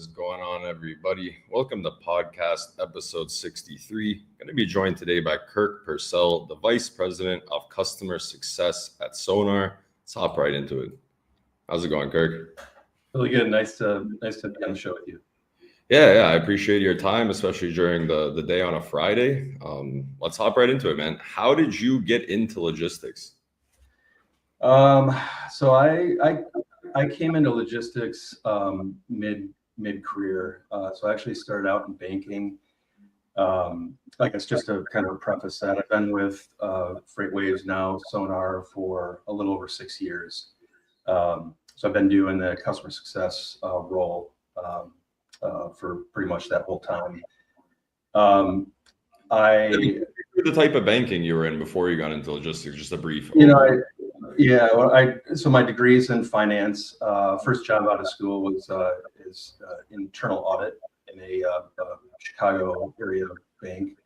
is going on, everybody? Welcome to podcast episode 63. Going to be joined today by Kirk Purcell, the Vice President of Customer Success at SONAR. Let's hop right into it. How's it going, Kirk? Really good. Nice to be on the show with you. Yeah, I appreciate your time, especially during the day on a Friday. Let's hop right into it, man. How did you get into logistics? So I came into logistics mid career. So I actually started out in banking. I guess just to kind of preface that, I've been with FreightWaves now, SONAR, for a little over 6 years. So I've been doing the customer success role for pretty much that whole time. The type of banking you were in before you got into logistics, just a brief. So my degree's in finance. First job out of school was internal audit in a Chicago area bank.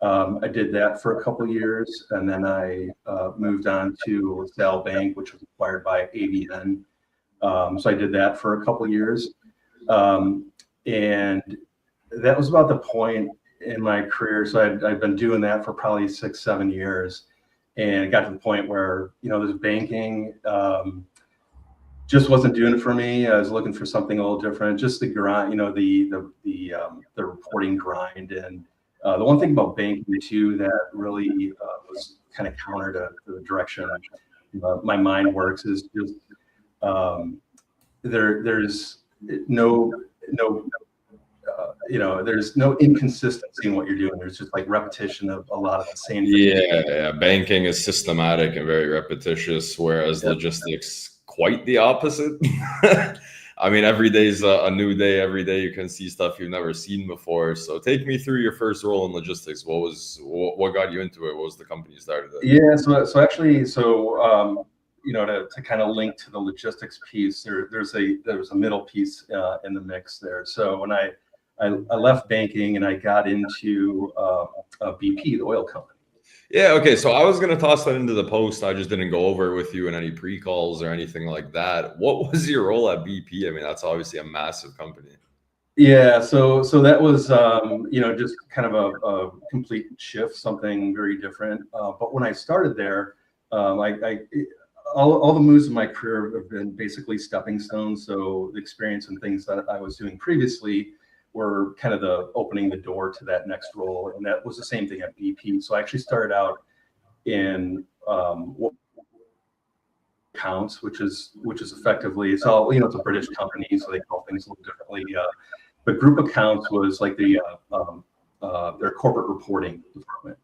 I did that for a couple of years, and then I moved on to LaSalle Bank, which was acquired by ABN. So I did that for a couple of years, and that was about the point in my career. So I've been doing that for probably 6-7 years, and it got to the point where this banking just wasn't doing it for me. I was looking for something a little different, just the grind, the reporting grind. And the one thing about banking too that really was kind of counter to the direction my mind works is just there's no inconsistency in what you're doing. There's just like repetition of a lot of the same things. Yeah. Banking is systematic and very repetitious, whereas logistics quite the opposite. I mean, every day's a new day. Every day you can see stuff you've never seen before. So take me through your first role in logistics. What got you into it? What was the company you started at? Yeah, to kind of link to the logistics piece, there's a middle piece in the mix there. So when I left banking and I got into BP, the oil company. Yeah, okay. So I was going to toss that into the post. I just didn't go over it with you in any pre-calls or anything like that. What was your role at BP? I mean, that's obviously a massive company. Yeah, so that was just kind of a complete shift, something very different. But when I started there, all the moves in my career have been basically stepping stones. So the experience and things that I was doing previously were kind of opening the door to that next role, and that was the same thing at BP. So I actually started out in accounts, which is effectively, it's all it's a British company, so they call things a little differently. But group accounts was like their corporate reporting department.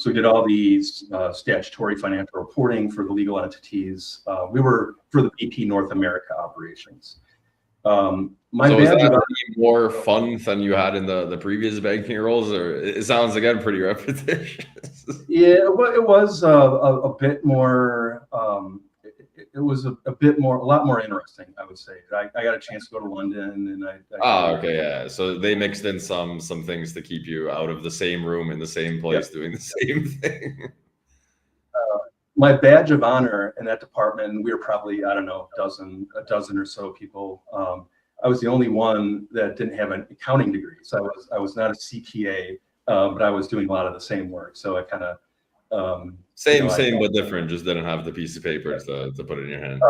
So we did all these statutory financial reporting for the legal entities. We were for the BP North America operations. So is that more fun than you had in the previous banking roles, or it sounds again pretty repetitious? Yeah, well, it was a bit more. It was a lot more interesting, I would say. I got a chance to go to London, and okay, yeah. So they mixed in some things to keep you out of the same room in the same place doing the same thing. My badge of honor in that department, we were probably, I don't know, a dozen or so people. I was the only one that didn't have an accounting degree. So I was not a CPA, but I was doing a lot of the same work. So I kind of same but different. Just didn't have the piece of paper to put in your hand.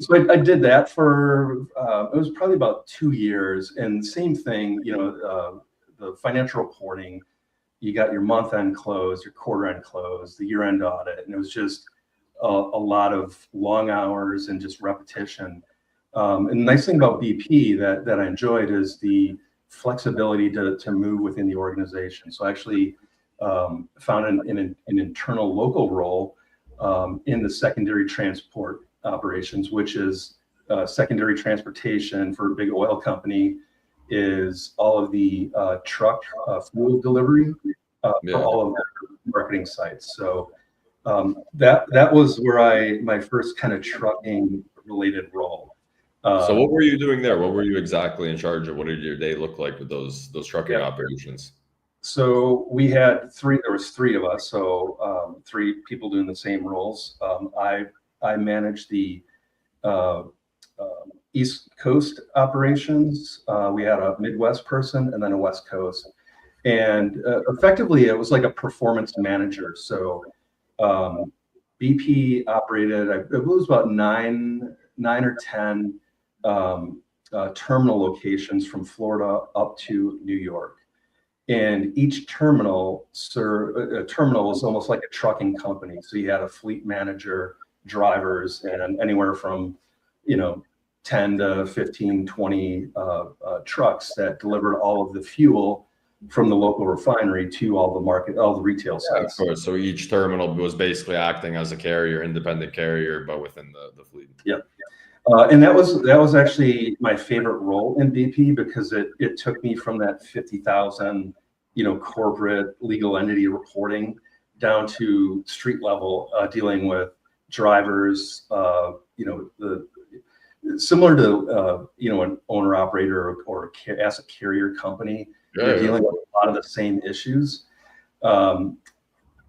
So I did that for it was probably about 2 years, and same thing. The financial reporting. You got your month-end close, your quarter-end close, the year-end audit, and it was just a lot of long hours and just repetition. And the nice thing about BP that I enjoyed is the flexibility to move within the organization. So I actually found an internal local role in the secondary transport operations, which is secondary transportation for a big oil company. Is all of the truck fuel delivery for all of their marketing sites. So that was where my first kind of trucking related role. So what were you doing there? What were you exactly in charge of? What did your day look like with those trucking operations? So we had there was three of us. So 3 people doing the same roles. I managed the East Coast operations. We had a Midwest person and then a West Coast. And effectively, it was like a performance manager. So BP operated, it was about nine or 10 terminal locations from Florida up to New York. And each terminal, a terminal is almost like a trucking company. So you had a fleet manager, drivers, and anywhere from, 10 to 15, 20 trucks that delivered all of the fuel from the local refinery to all the retail sites. Of course. So each terminal was basically acting as a carrier, independent carrier, but within the fleet. Yep. And that was actually my favorite role in BP, because it took me from that 50,000, corporate legal entity reporting down to street level, dealing with drivers, similar to an owner operator or asset carrier company. They're dealing with a lot of the same issues. So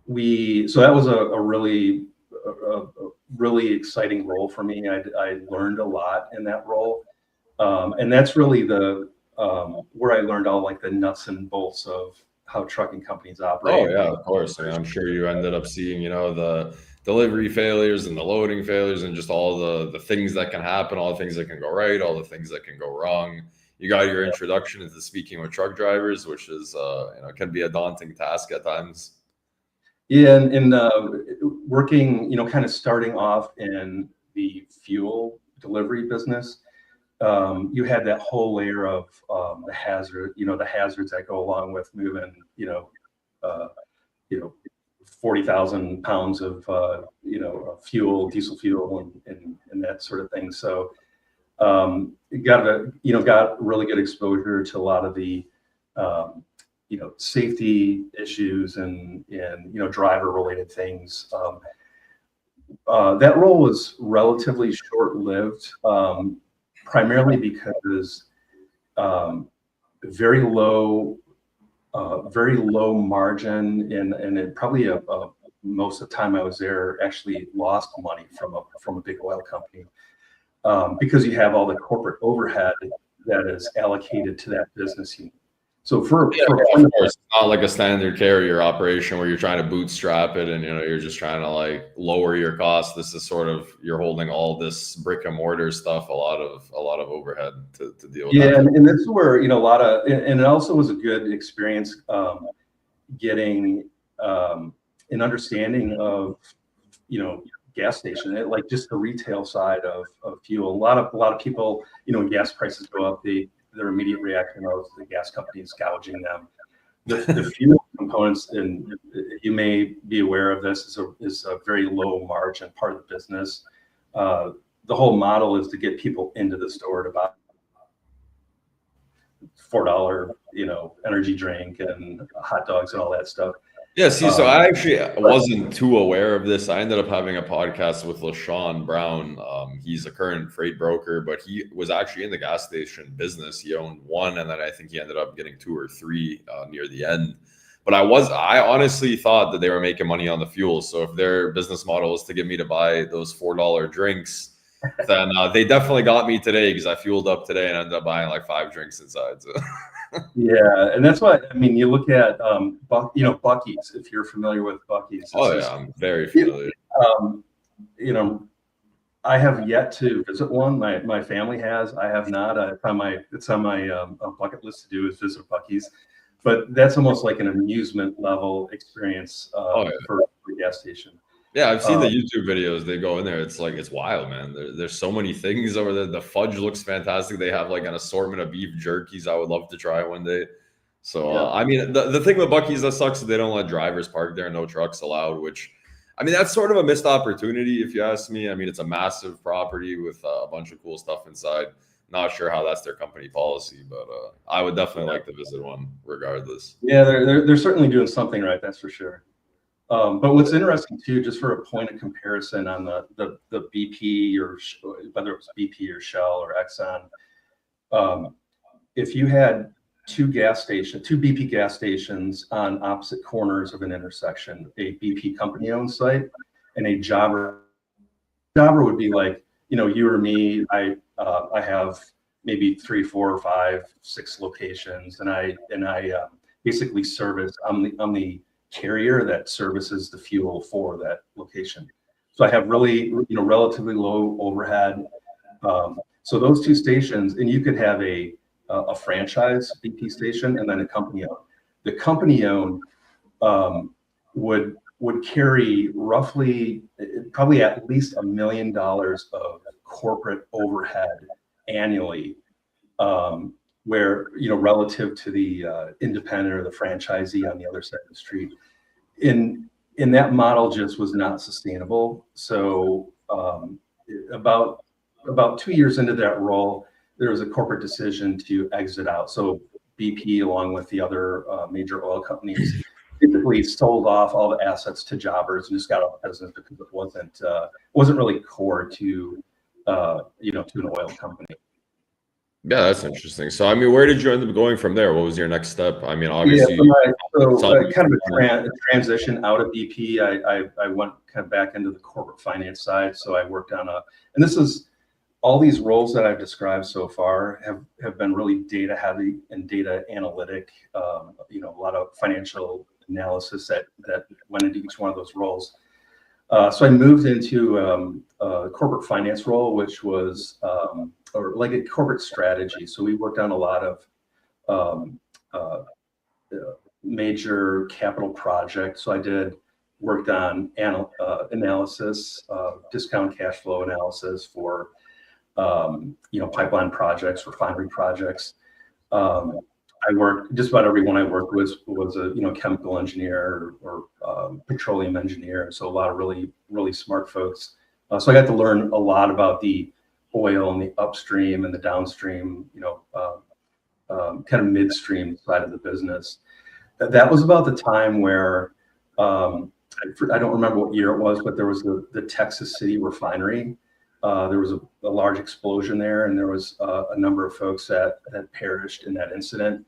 that was a really exciting role for me. I learned a lot in that role, and that's really where I learned all like the nuts and bolts of how trucking companies operate. Oh yeah, of course. I mean, I'm sure you ended up seeing, the delivery failures and the loading failures and just all the things that can happen, all the things that can go right, all the things that can go wrong. You got your introduction into speaking with truck drivers, which is can be a daunting task at times. Yeah, and working, kind of starting off in the fuel delivery business, you had that whole layer of the hazards that go along with moving, 40,000 pounds of fuel, diesel fuel, and that sort of thing. So got really good exposure to a lot of the safety issues and driver related things. That role was relatively short-lived, primarily because very low margin, and it probably most of the time I was there actually lost money from a big oil company, because you have all the corporate overhead that is allocated to that business unit. So of course, it's not like a standard carrier operation where you're trying to bootstrap it and you're just trying to like lower your costs. This is sort of, you're holding all this brick and mortar stuff, a lot of overhead to deal with. Yeah, and this is where a lot of, and it also was a good experience getting an understanding of gas station, like just the retail side of fuel. A lot of people, when gas prices go up, their immediate reaction of the gas companies gouging them. The fuel components, and you may be aware of this, is a very low margin part of the business. The whole model is to get people into the store to buy $4, energy drink and hot dogs and all that stuff. Yeah, see, so I actually wasn't too aware of this. I ended up having a podcast with LaShawn Brown. He's a current freight broker, but he was actually in the gas station business. He owned one, and then I think he ended up getting 2 or 3 near the end. But I honestly thought that they were making money on the fuel. So if their business model is to get me to buy those $4 drinks, then they definitely got me today, because I fueled up today and ended up buying like 5 drinks inside. So. Yeah, and that's what I mean. You look at Buc-ee's, if you're familiar with Buc-ee's. I'm very familiar. I have yet to visit one. My family has. I have not. It's on my bucket list to do is visit Buc-ee's, but that's almost like an amusement level experience for a gas station. Yeah, I've seen the YouTube videos. They go in there. It's like, it's wild, man. There's so many things over there. The fudge looks fantastic. They have like an assortment of beef jerkies I would love to try one day. So, I mean, the thing with Buc-ee's that sucks is they don't let drivers park there. No trucks allowed, which, I mean, that's sort of a missed opportunity, if you ask me. I mean, it's a massive property with a bunch of cool stuff inside. Not sure how that's their company policy, but I would definitely like to visit one regardless. Yeah, they're certainly doing something right. That's for sure. But what's interesting too, just for a point of comparison on the BP, or whether it was BP or Shell or Exxon, if you had 2 BP gas stations on opposite corners of an intersection, a BP company-owned site and a jobber would be like you or me, I have maybe 3, 4, 5, 6 locations, and I basically service. I'm the carrier that services the fuel for that location. So I have really, relatively low overhead. So those 2 stations, and you could have a franchise BP station and then a company owned. The company owned would carry roughly, probably at least $1 million of corporate overhead annually, where, relative to the independent or the franchisee on the other side of the street. In that model just was not sustainable. So about 2 years into that role, there was a corporate decision to exit out. So BP, along with the other major oil companies, typically sold off all the assets to jobbers and just got out of business because it wasn't really core to to an oil company. Yeah, that's interesting. So, I mean, where did you end up going from there? What was your next step? I mean, obviously, kind of a transition out of BP. I went kind of back into the corporate finance side. So I worked on and this is all these roles that I've described so far have been really data heavy and data analytic. A lot of financial analysis that went into each one of those roles. So I moved into a corporate finance role, which was or like a corporate strategy. So we worked on a lot of major capital projects. So I worked on analysis, discount cash flow analysis for pipeline projects, refinery projects. I worked, just about everyone I worked with was a chemical engineer or petroleum engineer. So a lot of really, really smart folks. So I got to learn a lot about the oil and the upstream and the downstream, kind of midstream side of the business. That was about the time where I don't remember what year it was, but there was the Texas City refinery. There was a large explosion there, and there was a number of folks that perished in that incident.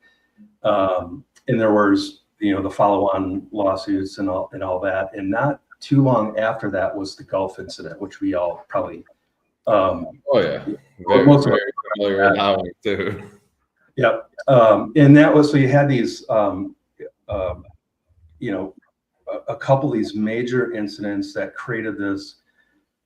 And there was, the follow-on lawsuits and all that. And not too long after that was the Gulf incident, which we all probably. Oh yeah, very familiar with that one too. Yep. And that was, so you had these, a couple of these major incidents that created this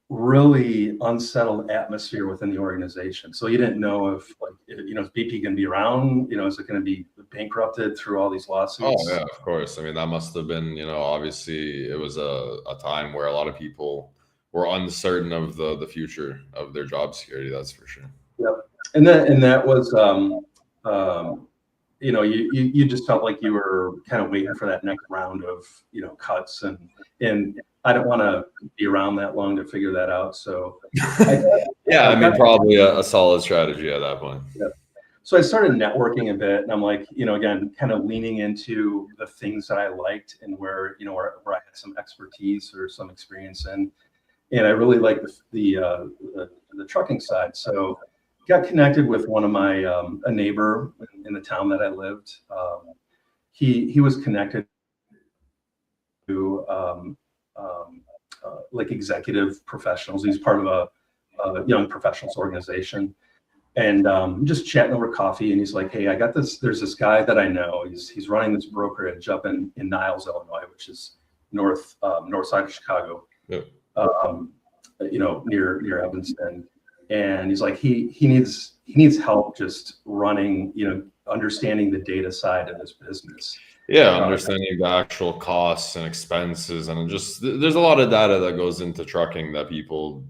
really unsettled atmosphere within the organization. So you didn't know if, is BP going to be around? Is it going to be bankrupted through all these lawsuits? Oh yeah, of course. I mean, that must have been, obviously it was a time where a lot of people were uncertain of the future of their job security. That's for sure. Yep. And that was, you just felt like you were kind of waiting for that next round of, cuts, and I don't want to be around that long to figure that out. So probably a solid strategy at that point. Yeah. So I started networking a bit, and I'm like, again, kind of leaning into the things that I liked and where I had some expertise or some experience in. And I really liked the trucking side. So got connected with one of my a neighbor in the town that I lived. He was connected to like executive professionals. He's part of a young professionals organization, and just chatting over coffee. And he's like, "Hey, I got this. There's this guy that I know. He's running this brokerage up in Niles, Illinois, which is north side of Chicago. Yeah. Near Evanston." And he's like, he needs help just running, understanding the data side of this business. Yeah, understanding the actual costs and expenses, and just there's a lot of data that goes into trucking that people,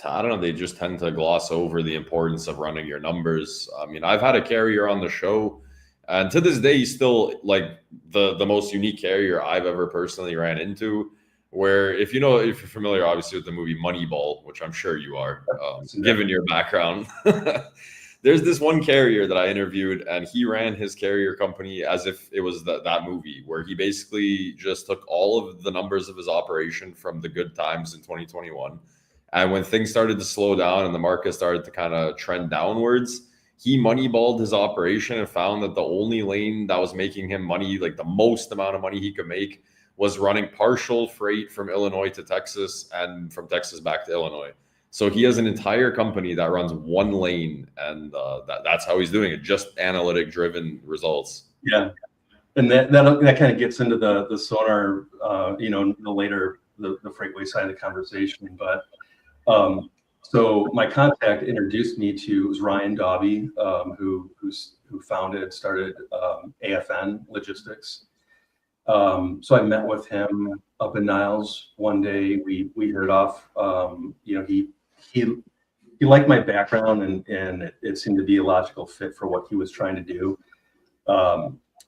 I don't know, they just tend to gloss over the importance of running your numbers. I mean, I've had a carrier on the show, and to this day, he's still like the most unique carrier I've ever personally ran into. Where if you're familiar, obviously, with the movie Moneyball, which I'm sure you are, given your background, there's this one carrier that I interviewed, and he ran his carrier company as if it was that movie, where he basically just took all of the numbers of his operation from the good times in 2021. And when things started to slow down and the market started to kind of trend downwards, he moneyballed his operation and found that the only lane that was making him money, like the most amount of money he could make, was running partial freight from Illinois to Texas and from Texas back to Illinois. So he has an entire company that runs one lane, and that's how he's doing it. Just analytic driven results. Yeah. And that kind of gets into the SONAR, the freightway side of the conversation. But so my contact introduced me to was Ryan Dobby, who started AFN Logistics. So I met with him up in Niles one day. We hit it off. He liked my background, and it seemed to be a logical fit for what he was trying to do.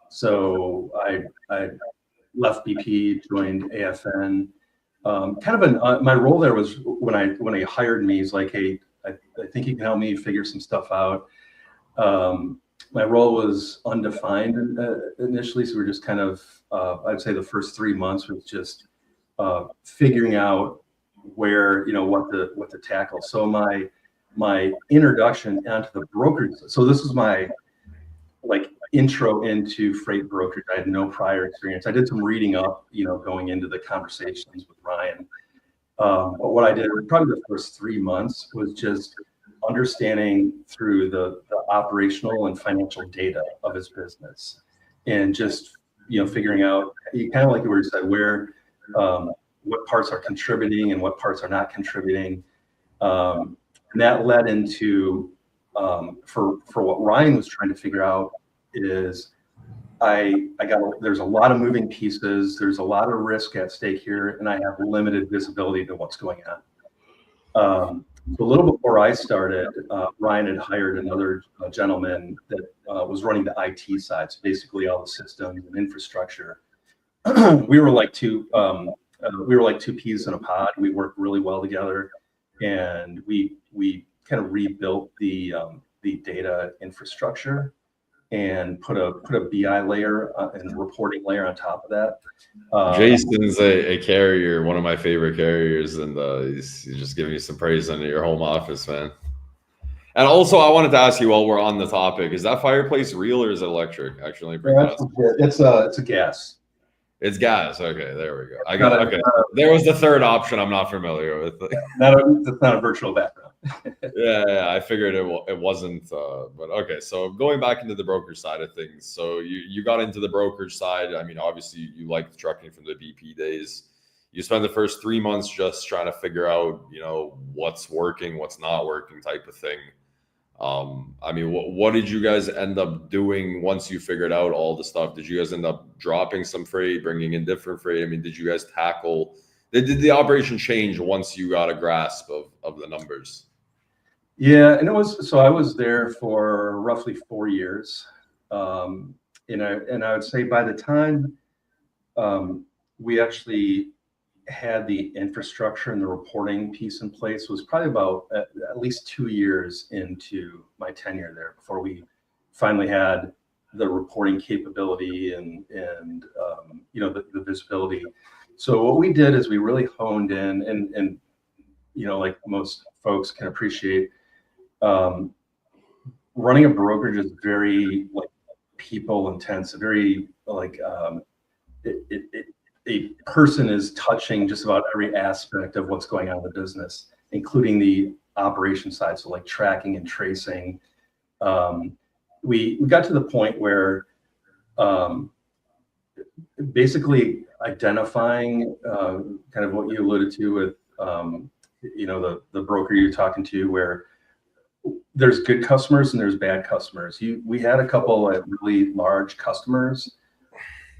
So I left BP, joined AFN. My role there was when he hired me, he's like, hey, I think you can help me figure some stuff out. My role was undefined initially, so we're just kind of, I'd say the first 3 months was just figuring out where, what to tackle. So my introduction onto the brokerage. So this was my intro into freight brokerage. I had no prior experience. I did some reading up, going into the conversations with Ryan. But what I did probably the first 3 months was just understanding through the operational and financial data of his business, and just figuring out, kind of like you were said, where what parts are contributing and what parts are not contributing. And that led into for what Ryan was trying to figure out is there's a lot of moving pieces, there's a lot of risk at stake here, and I have limited visibility to what's going on. So a little before I started, Ryan had hired another gentleman that was running the IT side, so basically all the systems and infrastructure. We were like two peas in a pod. We worked really well together, and we kind of rebuilt the data infrastructure and put a BI layer and reporting layer on top of that. Jason's a carrier, one of my favorite carriers, and he's just giving you some praise under your home office, man. And also, I wanted to ask you while we're on the topic: is that fireplace real or is it electric? Actually, it's a gas. It's gas. Okay, there we go. Okay. There was the third option I'm not familiar with. That's not a virtual background. Yeah, I figured it wasn't. But okay, so going back into the brokerage side of things. So you got into the brokerage side. I mean, obviously you liked trucking from the BP days. You spent the first 3 months just trying to figure out, what's working, what's not working, type of thing. I mean, what did you guys end up doing once you figured out all the stuff? Did you guys end up dropping some freight, bringing in different freight? I mean, did you guys did the operation change once you got a grasp of the numbers? Yeah, and I was there for roughly 4 years. And I would say by the time we actually had the infrastructure and the reporting piece in place was probably about at least 2 years into my tenure there before we finally had the reporting capability and the visibility. So what we did is we really honed in and like most folks can appreciate, running a brokerage is very people intense, very a person is touching just about every aspect of what's going on in the business, including the operation side. So like tracking and tracing. We got to the point where basically identifying kind of what you alluded to with the broker you're talking to, where there's good customers and there's bad customers. We had a couple of really large customers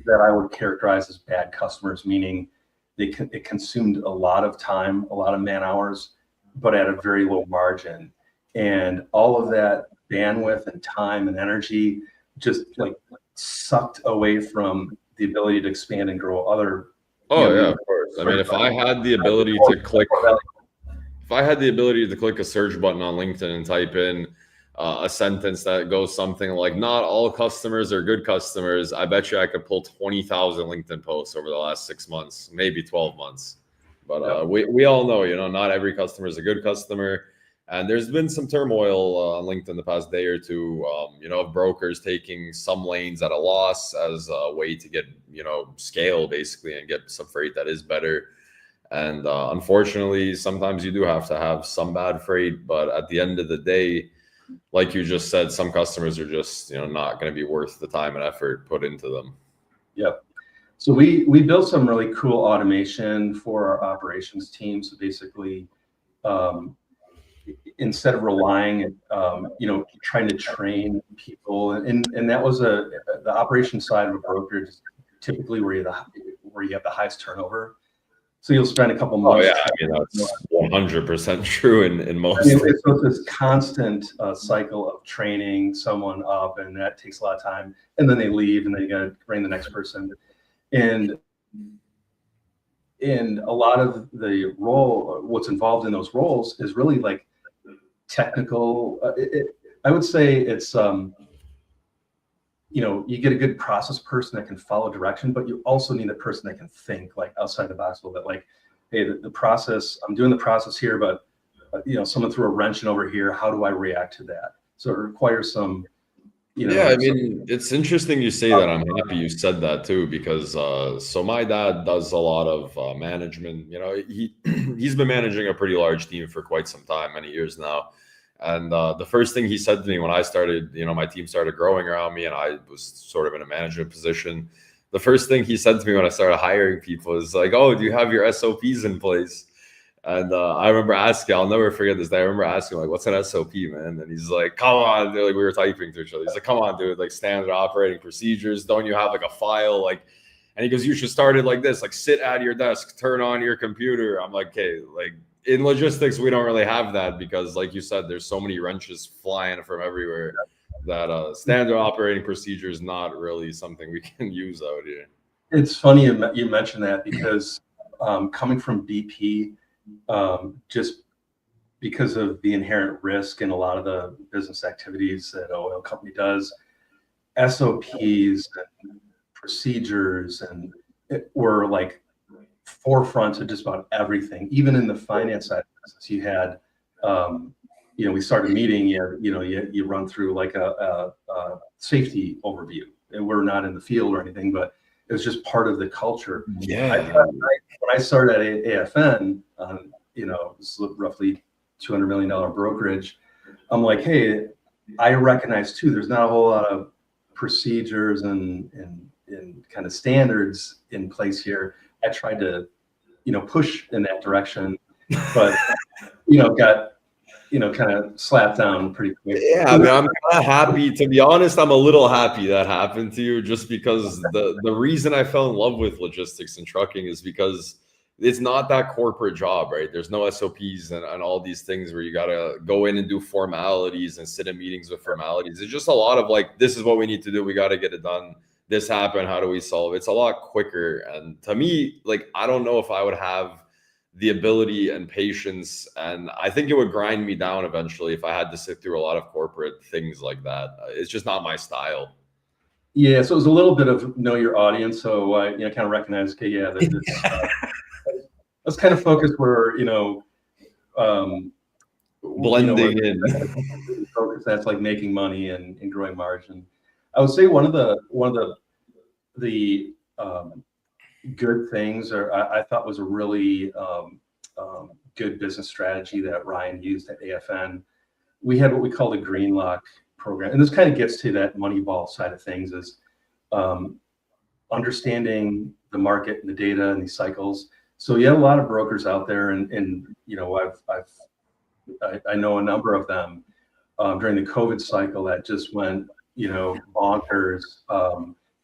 that I would characterize as bad customers, meaning it consumed a lot of time, a lot of man hours, but at a very low margin. And all of that bandwidth and time and energy just sucked away from the ability to expand and grow other. Yeah, of course. I mean, if I had the ability to click a search button on LinkedIn and type in a sentence that goes something like "not all customers are good customers," I bet you I could pull 20,000 LinkedIn posts over the last 6 months, maybe 12 months. But we all know, not every customer is a good customer. And there's been some turmoil on LinkedIn the past day or two, of brokers taking some lanes at a loss as a way to get, scale basically and get some freight that is better. And unfortunately, sometimes you do have to have some bad freight, but at the end of the day, like you just said, some customers are just, not going to be worth the time and effort put into them. Yep. So we built some really cool automation for our operations team. So basically, instead of relying, trying to train people, and that was the operations side of a brokerage, typically where you have the highest turnover. So you'll spend a couple months. Oh yeah, that's 100% true in most. It's this constant cycle of training someone up, and that takes a lot of time. And then they leave, and then you got to train the next person. And a lot of the what's involved in those roles is really like technical. I would say it's you get a good process person that can follow direction, but you also need a person that can think like outside the box a little bit. Like, hey, the process, I'm doing the process here, but someone threw a wrench in over here. How do I react to that? So it requires some. It's interesting you say that. I'm happy you said that too, because so my dad does a lot of management. He's been managing a pretty large team for quite some time, many years now. And the first thing he said to me when I started, my team started growing around me and I was sort of in a management position. The first thing he said to me when I started hiring people is like, "Oh, do you have your SOPs in place?" And I remember asking, I'll never forget this day. I remember asking, like, "What's an SOP, man?" And he's like, "Come on," dude. Like, we were typing to each other. He's like, "Come on, dude, like standard operating procedures. Don't you have like a file?" Like, and he goes, "You should start it like this, like sit at your desk, turn on your computer." I'm like, "Okay, like in logistics, we don't really have that because like you said, there's so many wrenches flying from everywhere that standard operating procedure is not really something we can use out here." It's funny you mentioned that because coming from BP, just because of the inherent risk in a lot of the business activities that an oil company does, SOPs and procedures and were like forefront of just about everything. Even in the finance side of business, you had, we started a meeting, you run through like a safety overview, and we're not in the field or anything, but it was just part of the culture. Yeah. When I started at AFN, it was roughly $200 million brokerage. I'm like, hey, I recognize too, there's not a whole lot of procedures and kind of standards in place here. I tried to, push in that direction, but, got, kind of slapped down pretty quick. Yeah, I mean, I'm kind of happy. To be honest, I'm a little happy that happened to you, just because the reason I fell in love with logistics and trucking is because it's not that corporate job, right? There's no SOPs and all these things where you got to go in and do formalities and sit in meetings with formalities. It's just a lot of like, this is what we need to do. We got to get it done. This happened. How do we solve it? It's a lot quicker. And to me, like, I don't know if I would have the ability and patience. And I think it would grind me down eventually if I had to sit through a lot of corporate things like that. It's just not my style. Yeah. So it was a little bit of know your audience. So I, kind of recognize, okay, yeah, let's kind of focus where, blending in. That's like making money and growing margin. I would say one of the good things, or I thought was a really good business strategy that Ryan used at AFN. We had what we call the Green Lock program, and this kind of gets to that Moneyball side of things, is understanding the market and the data and these cycles. So you have a lot of brokers out there, and I know a number of them during the COVID cycle that just went bonkers,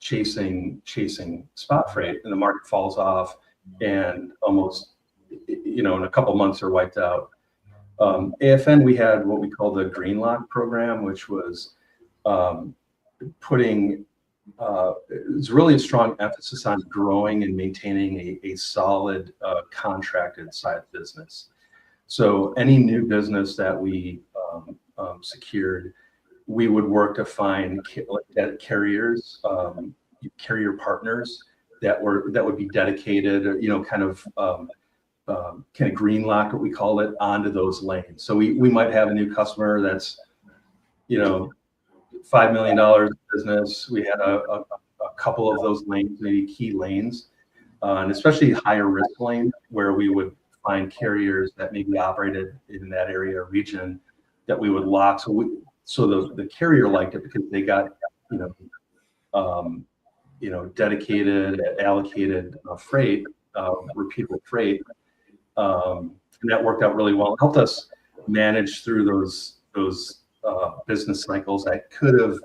chasing spot freight, and the market falls off, and almost in a couple months are wiped out. AFN, we had what we call the Green Lock program, which was putting it's really a strong emphasis on growing and maintaining a solid contracted side business. So any new business that we secured, we would work to find carriers, carrier partners that would be dedicated, kind of green lock, what we call it, onto those lanes. So we might have a new customer that's $5 million business. We had a couple of those lanes, maybe key lanes. and especially higher risk lane where we would find carriers that maybe operated in that area or region that we would lock. So the carrier liked it because they got, you know, dedicated, allocated freight, repeatable freight. And that worked out really well. It helped us manage through those business cycles that could have,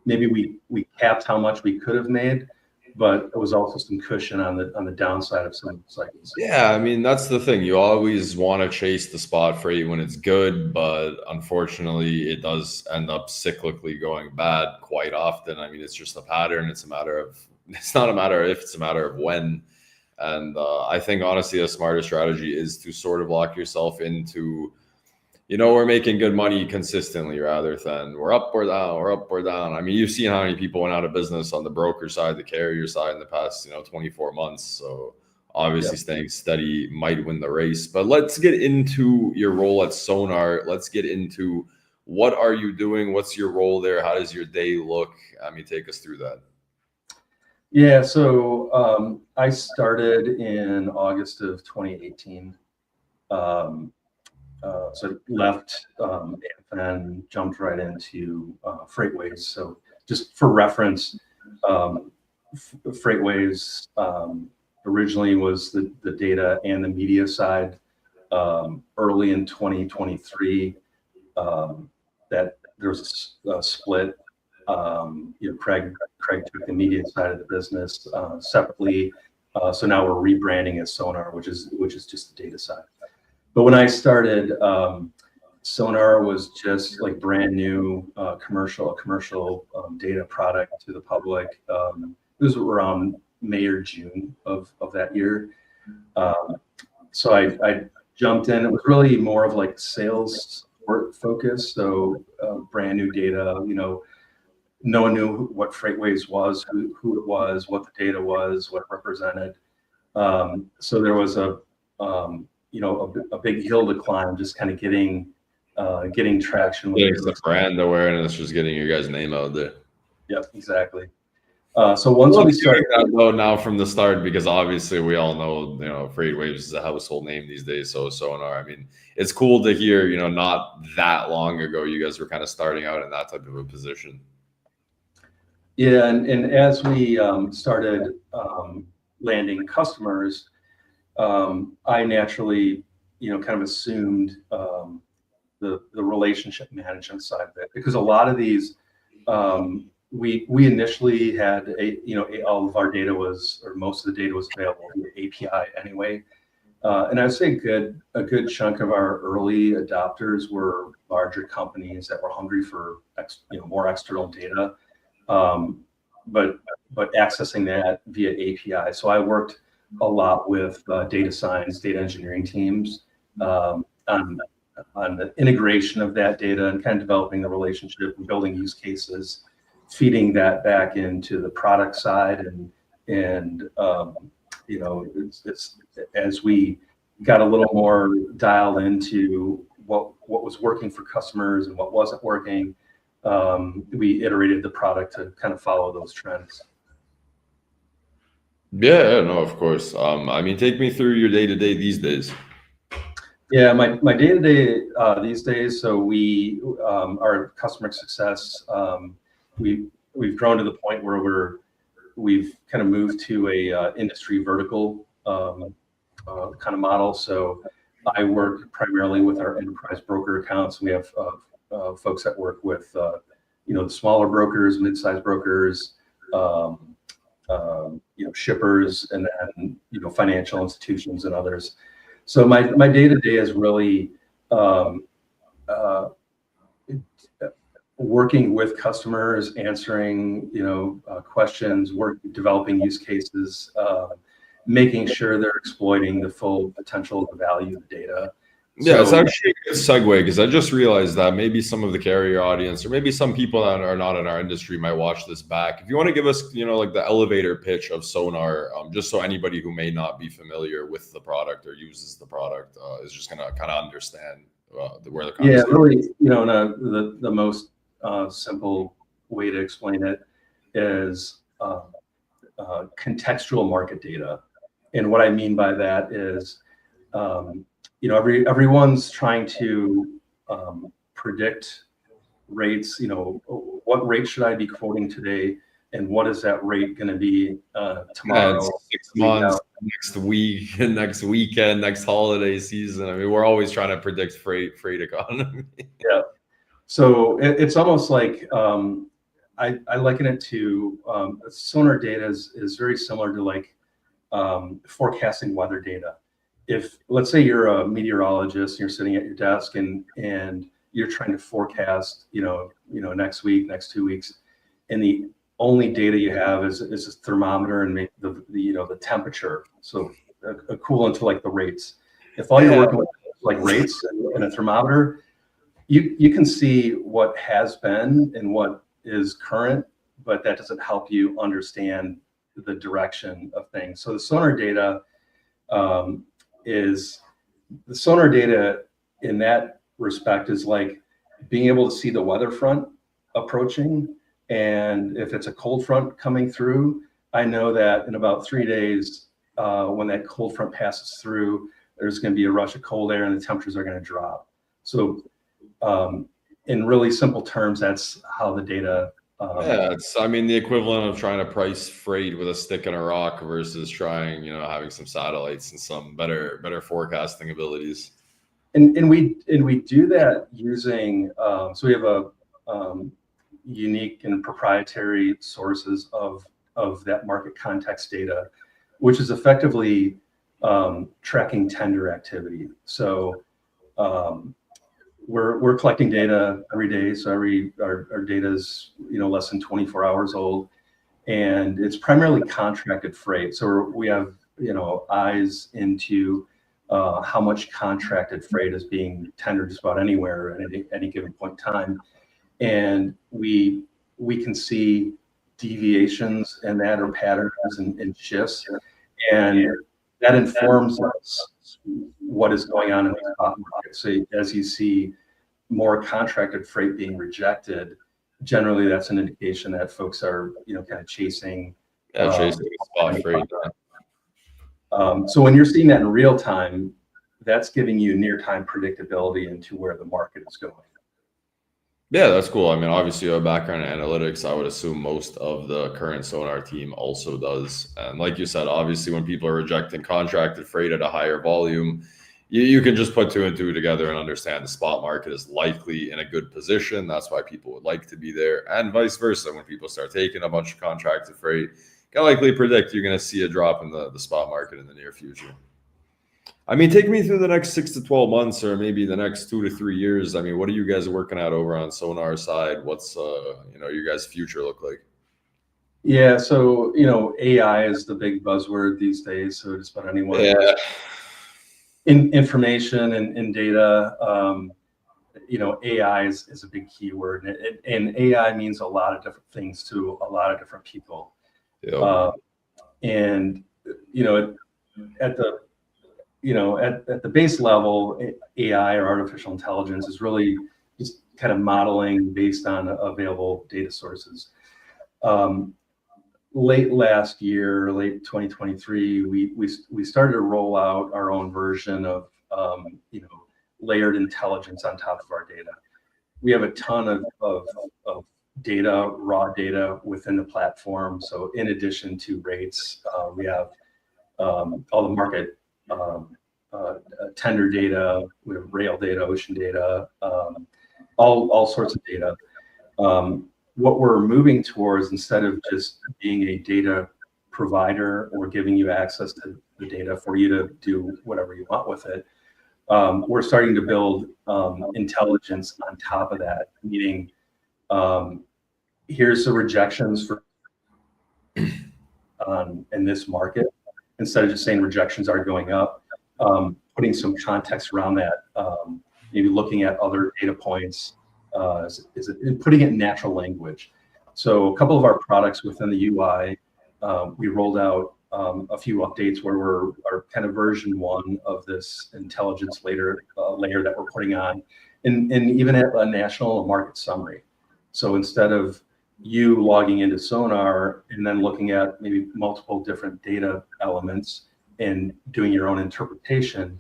maybe we capped how much we could have made, but it was also some cushion on the downside of some cycles. Yeah, I mean, that's the thing. You always want to chase the spot freight when it's good, but unfortunately, it does end up cyclically going bad quite often. I mean, it's just a pattern. It's not a matter of if, it's a matter of when. And I think, honestly, a smarter strategy is to sort of lock yourself into, we're making good money consistently rather than we're up or down, we're up or down. I mean, you've seen how many people went out of business on the broker side, the carrier side in the past, 24 months. So obviously staying steady might win the race. But let's get into your role at SONAR. Let's get into what are you doing? What's your role there? How does your day look? I mean, take us through that. Yeah, so I started in August of 2018. So I left and jumped right into FreightWaves. So just for reference, FreightWaves originally was the data and the media side. Early in 2023, that there was a split. Craig took the media side of the business separately. So now we're rebranding as SONAR, which is just the data side. But when I started, SONAR was just like brand new commercial data product to the public. It was around May or June of that year. So I jumped in. It was really more of like sales support focus. So brand new data, no one knew what FreightWaves was, who it was, what the data was, what it represented. So there was a big hill to climb, just kind of getting traction. Getting the brand awareness, just getting your guys' name out there. Yep, exactly. So once we started that though now from the start, because obviously we all know, FreightWaves is a household name these days. So SONAR, I mean, it's cool to hear, not that long ago, you guys were kind of starting out in that type of a position. Yeah, and as we started landing customers, I naturally, kind of assumed the relationship management side of it, because a lot of these, we initially had all of our data was, or most of the data was available via API anyway, and I'd say a good chunk of our early adopters were larger companies that were hungry for more external data, but accessing that via API. So I worked a lot with data science, data engineering teams on the integration of that data and kind of developing the relationship and building use cases, feeding that back into the product side, and it's as we got a little more dialed into what was working for customers and what wasn't working, we iterated the product to kind of follow those trends. Yeah, no, of course. I mean, take me through your day-to-day these days. Yeah, my day-to-day these days. So we our customer success. We've grown to the point where we've kind of moved to a industry vertical kind of model. So I work primarily with our enterprise broker accounts. We have folks that work with the smaller brokers, mid-sized brokers, shippers, and then financial institutions and others. So my day-to-day is really working with customers, answering questions, developing use cases, making sure they're exploiting the full potential of the value of the data. Yeah, it's actually a good segue, because I just realized that maybe some of the carrier audience, or maybe some people that are not in our industry, might watch this back. If you want to give us, like the elevator pitch of SONAR, just so anybody who may not be familiar with the product or uses the product is just gonna kind of understand where the conversation. Yeah, really, the most simple way to explain it is contextual market data. And what I mean by that is, everyone's trying to predict rates. What rate should I be quoting today, and what is that rate going to be tomorrow, 6 months, next week, next weekend, next holiday season. I mean, we're always trying to predict freight economy. Yeah. So it's almost like I liken it to sonar data is very similar to like forecasting weather data. If, let's say, you're a meteorologist and you're sitting at your desk and you're trying to forecast, next week, next 2 weeks, and the only data you have is a thermometer and make the temperature. So a coolant to like the rates. If all you're working with like rates and a thermometer, you can see what has been and what is current, but that doesn't help you understand the direction of things. So the sonar data in that respect is like being able to see the weather front approaching. And if it's a cold front coming through, I know that in about 3 days, when that cold front passes through, there's going to be a rush of cold air and the temperatures are going to drop. So in really simple terms, that's how the data. It's the equivalent of trying to price freight with a stick and a rock versus trying, having some satellites and some better forecasting abilities. And we do that using so we have a unique and proprietary sources of that market context data, which is effectively tracking tender activity. So we're collecting data every day. So our data is less than 24 hours old, and it's primarily contracted freight. So we have eyes into how much contracted freight is being tendered just about anywhere at any given point in time, and we can see deviations in that or patterns and shifts, and that informs us what is going on in the spot market. So as you see more contracted freight being rejected, generally that's an indication that folks are kind of chasing spot freight. So when you're seeing that in real time, that's giving you near time predictability into where the market is going. Yeah, that's cool. Obviously you have a background in analytics. I would assume most of the current Sonar team also does. And like you said, obviously when people are rejecting contracted freight at a higher volume, you can just put two and two together and understand the spot market is likely in a good position. That's why people would like to be there, and vice versa. When people start taking a bunch of contracted freight, you can likely predict you're going to see a drop in the spot market in the near future. Take me through the next 6 to 12 months, or maybe the next 2 to 3 years. What are you guys working at over on Sonar side? What's your guys' future look like? Yeah, so AI is the big buzzword these days. So just about anyone. Yeah. Information and data. AI is a big keyword, and AI means a lot of different things to a lot of different people. Yeah. And at the base level, AI or artificial intelligence is really just kind of modeling based on available data sources. Late last year, late 2023, we started to roll out our own version of layered intelligence on top of our data. We have a ton of data, raw data within the platform. So in addition to rates, we have all the market tender data, we have rail data, ocean data, all sorts of data. What we're moving towards, instead of just being a data provider or giving you access to the data for you to do whatever you want with it, we're starting to build intelligence on top of that, meaning here's the rejections for in this market. Instead of just saying rejections are going up, putting some context around that, maybe looking at other data points, putting it in natural language. So a couple of our products within the UI, we rolled out a few updates where our kind of version 1 of this intelligence layer that we're putting on, and even at a national market summary. So instead of you logging into Sonar and then looking at maybe multiple different data elements, and doing your own interpretation,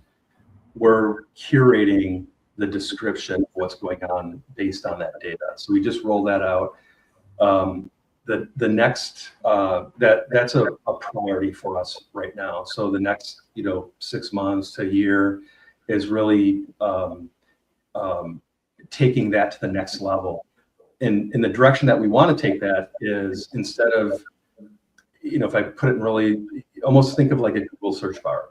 we're curating the description of what's going on based on that data. So we just roll that out. The next that's a priority for us right now. So the next 6 months to a year is really taking that to the next level. And in the direction that we want to take that is, instead of, if I put it in really, almost think of like a Google search bar,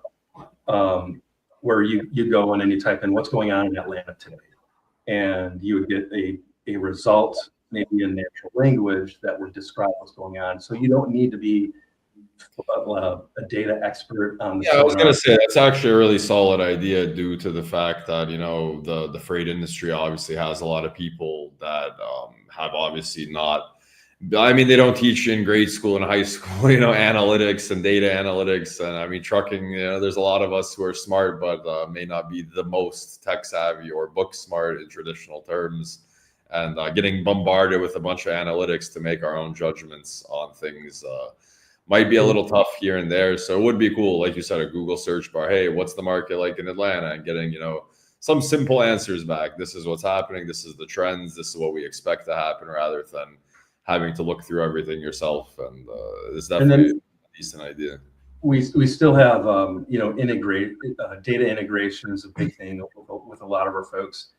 where you go in and you type in what's going on in Atlanta today, and you would get a result, maybe in natural language, that would describe what's going on. So you don't need to be a data expert on the Yeah, I was SONAR. gonna say that's actually a really solid idea, due to the fact that the freight industry obviously has a lot of people that have obviously not. I mean, they don't teach in grade school and high school, analytics and data analytics, and I mean trucking. There's a lot of us who are smart, but may not be the most tech savvy or book smart in traditional terms, and getting bombarded with a bunch of analytics to make our own judgments on things might be a little tough here and there. So it would be cool, like you said, a Google search bar. Hey, what's the market like in Atlanta? And getting, some simple answers back. This is what's happening. This is the trends. This is what we expect to happen, rather than having to look through everything yourself. And it's definitely a decent idea. We still have, data integration is a big thing with a lot of our folks.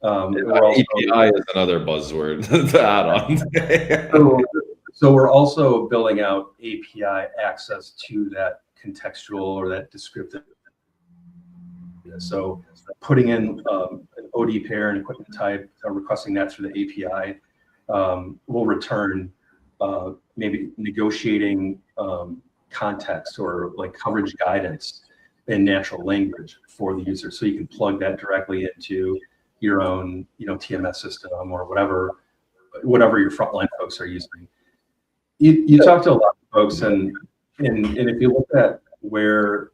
API is another buzzword to add on. So we're also building out API access to that contextual or that descriptive. So putting in an OD pair and equipment type, requesting that through the API, will return maybe negotiating context or like coverage guidance in natural language for the user. So you can plug that directly into your own TMS system, or whatever your frontline folks are using. You talk to a lot of folks, and if you look at where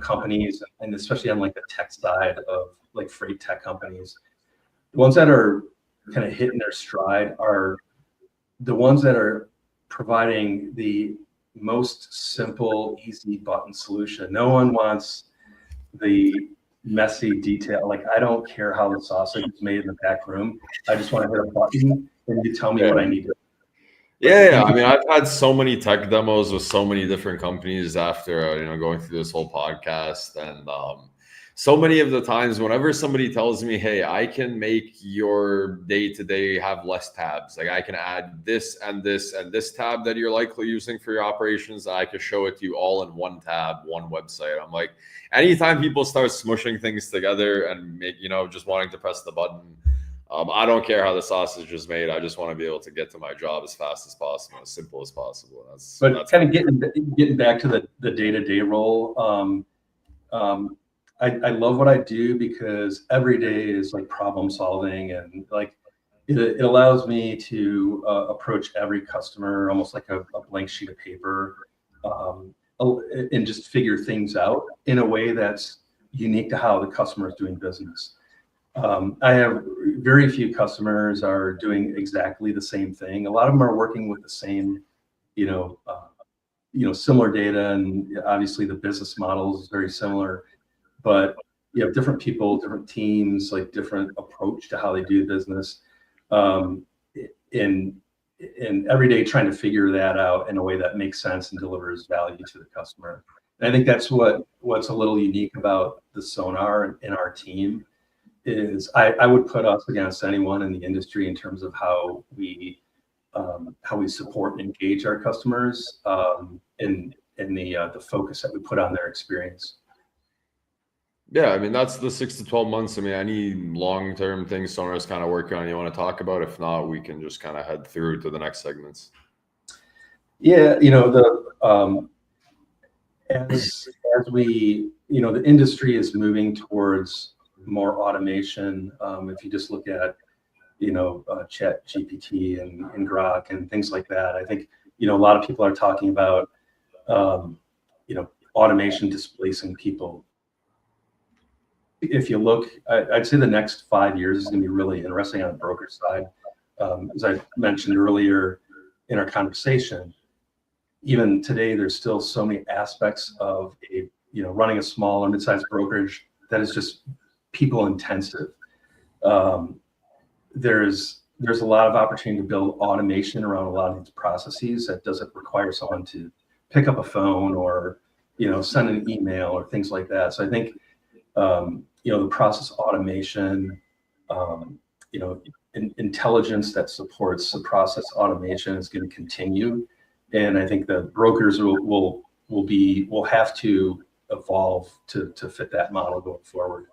companies, and especially on like the tech side of like freight tech companies, the ones that are kind of hitting their stride are the ones that are providing the most simple, easy button solution. No one wants the messy detail. Like, I don't care how the sausage is made in the back room. I just want to hit a button and you tell me what I need to do. Yeah. I mean, I've had so many tech demos with so many different companies after going through this whole podcast, and so many of the times, whenever somebody tells me, "Hey, I can make your day-to-day have less tabs. Like, I can add this and this and this tab that you're likely using for your operations, and I can show it to you all in one tab, one website." I'm like, anytime people start smushing things together and make just wanting to press the button. I don't care how the sausage is made. I just want to be able to get to my job as fast as possible, as simple as possible. That's kind of getting back to the day-to-day role. I love what I do because every day is like problem solving, and like it allows me to approach every customer almost like a blank sheet of paper, and just figure things out in a way that's unique to how the customer is doing business. I have very few customers are doing exactly the same thing. A lot of them are working with the same, similar data, and obviously the business model is very similar, but you have different people, different teams, like different approach to how they do business, and every day trying to figure that out in a way that makes sense and delivers value to the customer. And I think that's what's a little unique about the SONAR and our team. Is I would put us against anyone in the industry in terms of how we support and engage our customers, and the focus that we put on their experience. Yeah, I mean, that's the 6 to 12 months. I mean, any long-term things SONAR is kind of working on you want to talk about? If not, we can just kind of head through to the next segments. Yeah, as we, the industry is moving towards more automation. If you just look at, Chat GPT and Grok and things like that, I think, a lot of people are talking about, automation displacing people. If you look, I'd say the next 5 years is going to be really interesting on the broker side. As I mentioned earlier in our conversation, even today, there's still so many aspects of a running a small or mid-sized brokerage that is just people intensive. There's a lot of opportunity to build automation around a lot of these processes that doesn't require someone to pick up a phone or send an email or things like that. So I think the process automation, intelligence that supports the process automation is going to continue, and I think the brokers will have to evolve to fit that model going forward.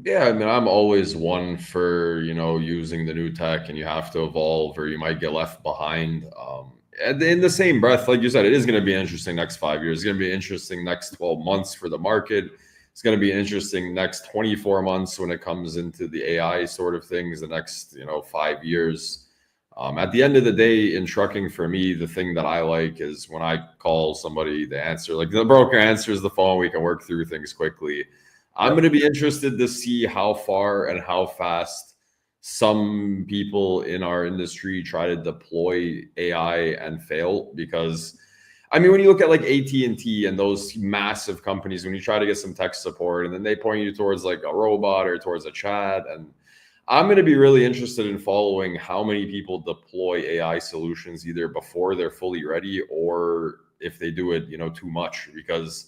Yeah, I mean, I'm always one for, using the new tech, and you have to evolve or you might get left behind. And in the same breath, like you said, it is going to be interesting next 5 years. It's going to be interesting next 12 months for the market. It's going to be interesting next 24 months when it comes into the AI sort of things, the next, 5 years. At the end of the day, in trucking, for me, the thing that I like is when I call somebody, they answer, like the broker answers the phone, we can work through things quickly. I'm going to be interested to see how far and how fast some people in our industry try to deploy AI and fail. Because, I mean, when you look at like AT&T and those massive companies, when you try to get some tech support and then they point you towards like a robot or towards a chat, and I'm going to be really interested in following how many people deploy AI solutions either before they're fully ready or if they do it, too much, because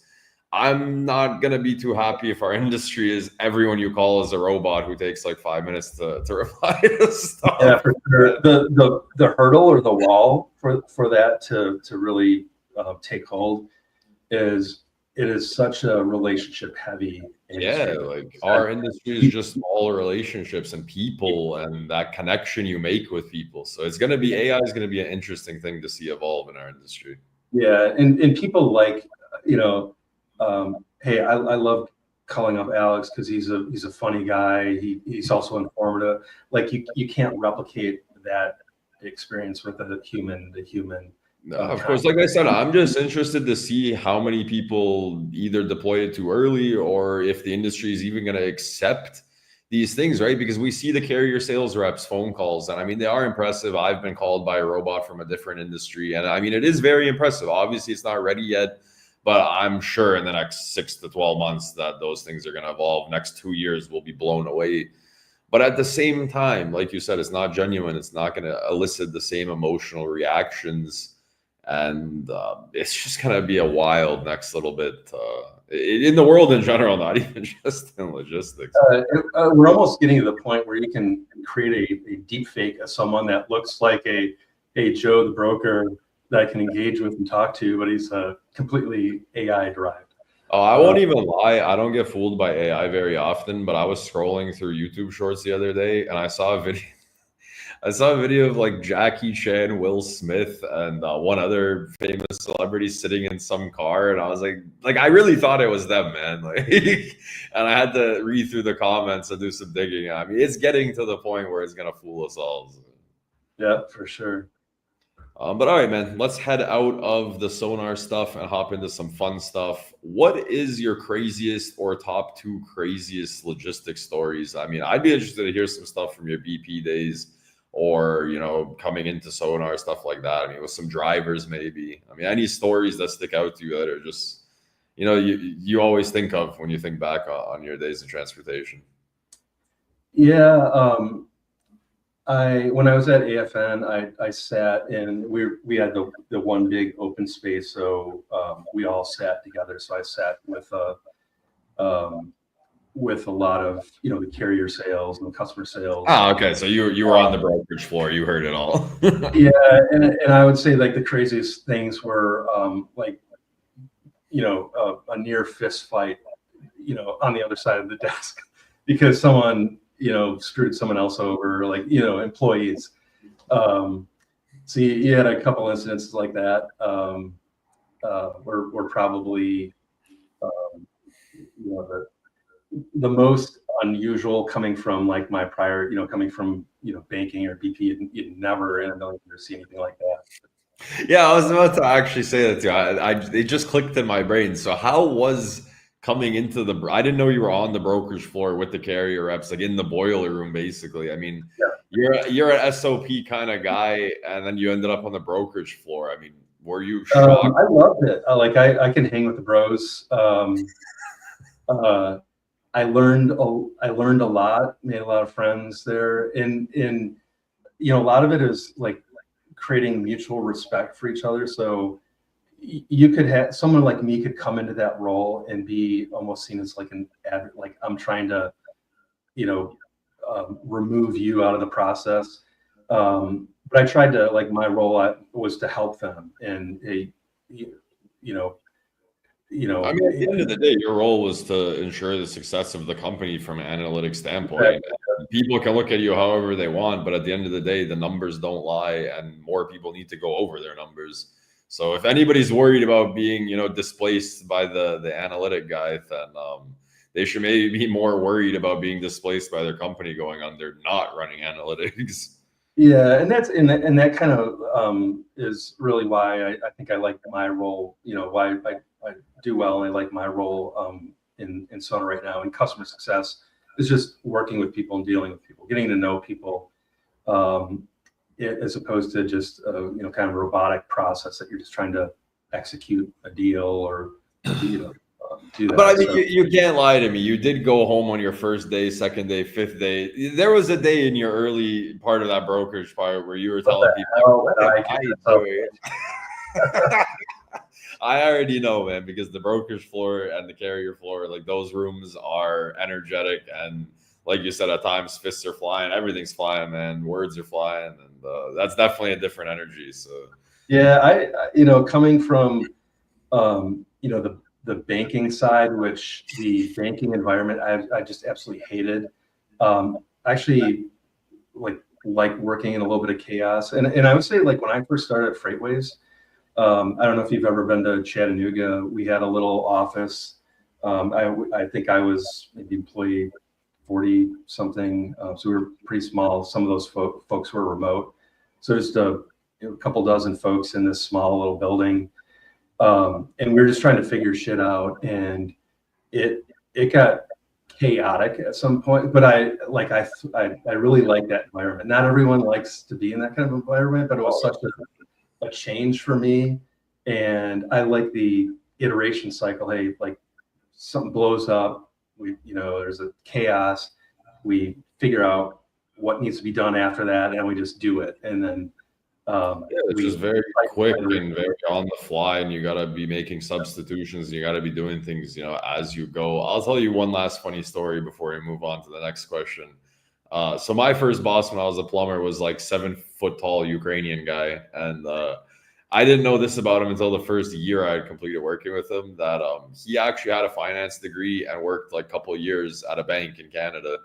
I'm not going to be too happy if our industry is everyone you call is a robot who takes like 5 minutes to reply to stuff. Yeah, for sure. The hurdle or the wall for that to really take hold is such a relationship heavy industry. Yeah, like our industry is just all relationships and people and that connection you make with people. So it's going to be, AI is going to be an interesting thing to see evolve in our industry. Yeah, and people like, hey, I love calling up Alex because he's a funny guy. He's also informative. Like you can't replicate that experience with the human. No, of course, like I said, I'm just interested to see how many people either deploy it too early or if the industry is even going to accept these things, right? Because we see the carrier sales reps phone calls, and I mean, they are impressive. I've been called by a robot from a different industry, and I mean, it is very impressive. Obviously, it's not ready yet, but I'm sure in the next 6 to 12 months that those things are going to evolve. Next 2 years, we'll be blown away. But at the same time, like you said, it's not genuine. It's not going to elicit the same emotional reactions. And it's just going to be a wild next little bit in the world in general, not even just in logistics. We're almost getting to the point where you can create a deep fake of someone that looks like a Joe the broker that I can engage with and talk to, but he's completely AI derived. Oh, I won't even lie. I don't get fooled by AI very often, but I was scrolling through YouTube shorts the other day and I saw a video. I saw a video of like Jackie Chan, Will Smith, and one other famous celebrity sitting in some car, and I was like I really thought it was them, man. Like, and I had to read through the comments and do some digging. I mean, it's getting to the point where it's gonna fool us all. Yeah, for sure. But all right, man, let's head out of the Sonar stuff and hop into some fun stuff. What is your craziest or top 2 craziest logistics stories? I mean, I'd be interested to hear some stuff from your BP days, or coming into Sonar, stuff like that. I mean, with some drivers maybe. I mean, any stories that stick out to you that are just you always think of when you think back on your days of transportation. Yeah, when I was at AFN, I sat in, we had the one big open space, so we all sat together. So I sat with a lot of the carrier sales and the customer sales. Oh, okay. So you were on the brokerage floor. You heard it all. Yeah, and I would say like the craziest things were a near fist fight, on the other side of the desk because someone screwed someone else over, like employees. So you had a couple incidences like that. Were probably the most unusual coming from like my prior, coming from, banking or BP, you'd never in a million years see anything like that. Yeah, I was about to actually say that too. It just clicked in my brain. So how was coming into I didn't know you were on the brokerage floor with the carrier reps, like in the boiler room, basically. I mean, yeah. You're an SOP kind of guy, and then you ended up on the brokerage floor. I mean, were you shocked? I loved it. I can hang with the bros. I learned a lot, made a lot of friends there, and a lot of it is like creating mutual respect for each other. So you could have someone like me could come into that role and be almost seen as like like I'm trying to, remove you out of the process. But I tried to, like, my role was to help them, and you, you know, I mean, at the end of the day, your role was to ensure the success of the company from an analytics standpoint. People can look at you however they want, but at the end of the day, the numbers don't lie, and more people need to go over their numbers. So if anybody's worried about being, displaced by the analytic guy, then they should maybe be more worried about being displaced by their company going under, not running analytics. Yeah, and that kind of is really why I think I like my role. Why I do well, and I like my role in SONAR right now in customer success is just working with people and dealing with people, getting to know people, as opposed to just kind of a robotic process that you're just trying to execute a deal or do that. But I mean, you can't lie to me. You did go home on your first day, second day, fifth day. There was a day in your early part of that brokerage part where you were telling people, I already know, man, because the brokerage floor and the carrier floor, like those rooms are energetic. And like you said, at times fists are flying, everything's flying, man. Words are flying. And that's definitely a different energy. So, yeah, coming from, the banking side, which the banking environment I just absolutely hated. Actually, like working in a little bit of chaos, and I would say, like, when I first started at Freightways, I don't know if you've ever been to Chattanooga. We had a little office. I think I was maybe employee 40 something, so we were pretty small. Some of those folks were remote, so just a couple dozen folks in this small little building. And we were just trying to figure shit out, and it got chaotic at some point. But I really like that environment. Not everyone likes to be in that kind of environment, but it was such a change for me, and I like the iteration cycle. Hey, like, something blows up, there's a chaos. We figure out what needs to be done after that, and we just do it, and then. It's just very quick and very on the fly, and you got to be making substitutions, and you got to be doing things, as you go. I'll tell you one last funny story before we move on to the next question. So my first boss when I was a plumber was like 7 foot tall Ukrainian guy, and I didn't know this about him until the first year I had completed working with him, that he actually had a finance degree and worked like a couple of years at a bank in Canada.